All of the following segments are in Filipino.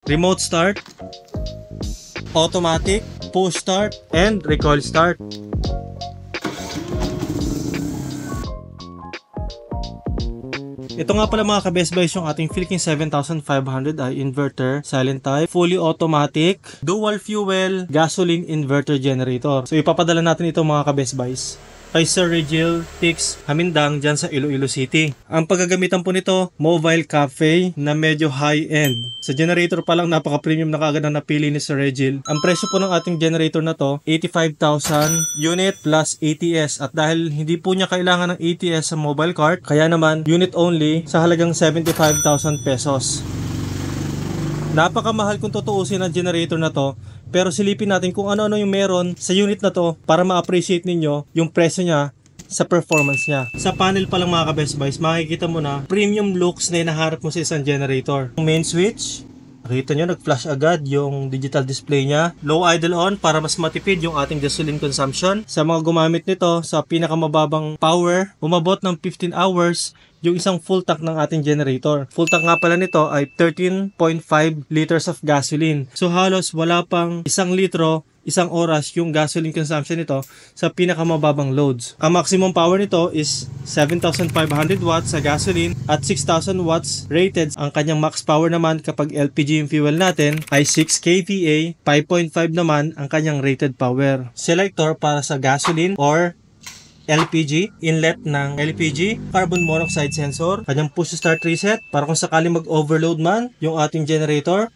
remote start, automatic, push start, and recoil start. Ito nga pala mga ka-Best Buys yung ating Philking 7500i inverter, silent type, fully automatic, dual fuel, gasoline inverter generator. So ipapadala natin ito mga ka-Best Buys kay Sir Regil Tix Hamindang dyan sa Iloilo City. Ang paggagamitan po nito, mobile cafe na medyo high-end. Sa generator pa lang, napaka-premium na kaagad na napili ni Sir Regil. Ang presyo po ng ating generator na to, 85,000 unit plus ATS. At dahil hindi po niya kailangan ng ATS sa mobile cart, kaya naman unit only sa halagang 75,000 pesos. Napakamahal kung tutuusin ang generator na to, pero silipin natin kung ano-ano yung meron sa unit na to para ma-appreciate ninyo yung presyo niya sa performance niya. Sa panel pa lang mga ka-Best Buys, makikita mo na premium looks na hinaharap mo sa isang generator. Yung main switch, nakita nyo, nag-flash agad yung digital display niya. Low idle on para mas matipid yung ating gasoline consumption. Sa mga gumamit nito sa pinakamababang power, umabot ng 15 hours yung isang full tank ng ating generator. Full tank nga pala nito ay 13.5 liters of gasoline. So halos wala pang 1 litro, isang oras yung gasoline consumption nito sa pinakamababang loads. Ang maximum power nito is 7,500 watts sa gasoline at 6,000 watts rated. Ang kanyang max power naman kapag LPG yung fuel natin ay 6 kVA, 5.5 naman ang kanyang rated power. Selector para sa gasoline or LPG, inlet ng LPG, carbon monoxide sensor, kanyang push start reset para kung sakali mag-overload man yung ating generator,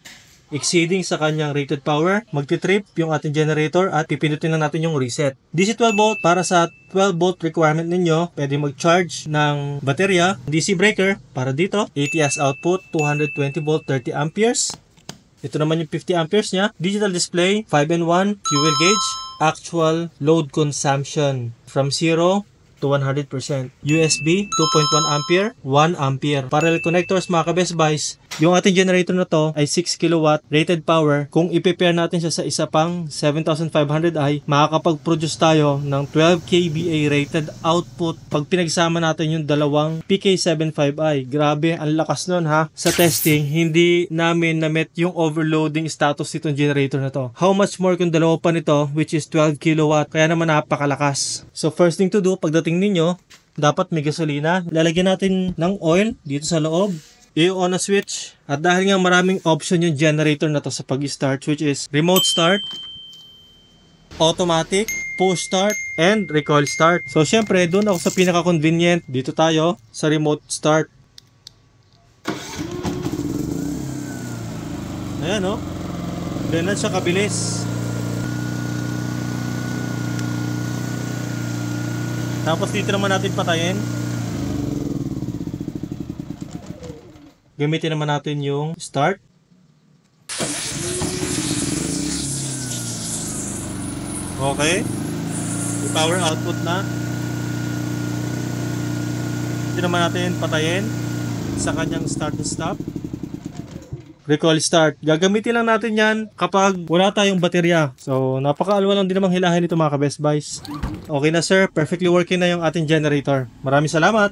exceeding sa kanyang rated power, magti-trip yung ating generator at pipindutin na natin yung reset. DC 12 volt para sa 12 volt requirement ninyo, pwede mag-charge ng baterya. DC breaker para dito, ATS output 220 volt 30 amperes. Ito naman yung 50 amperes niya. Digital display, 5-in-1, fuel gauge, actual load consumption from 0 to 100%. USB 2.1 ampere, 1 ampere. Parallel connectors mga ka-Best Buys. Yung ating generator na to ay 6 kilowatt rated power. Kung i-pair natin siya sa isa pang 7500i, makakapag-produce tayo ng 12 kVA rated output pag pinagsama natin yung dalawang PK75i. Grabe, ang lakas nun ha. Sa testing, hindi namin na-met yung overloading status nitong generator na to. How much more kung dalawa pa nito, which is 12 kilowatt. Kaya naman napakalakas. So first thing to do, pagdating ninyo, dapat may gasolina. Lalagyan natin ng oil dito sa loob. I-on na switch. At dahil nga maraming option yung generator na to sa pag-start, which is remote start, automatic, push start, and recoil start. So syempre, doon ako sa pinaka-convenient. Dito tayo sa remote start. Ayan o. Ganun siya kabilis. Tapos dito naman natin patayin. Gamitin naman natin yung start. Okay. Yung power output na. Dito naman natin patayin sa kanyang start and stop. Recoil start. Gagamitin lang natin yan kapag wala tayong baterya. So, napaka-alwa lang din namang hilahin ito mga ka-Best Buys. Okay na sir, perfectly working na yung ating generator. Maraming salamat!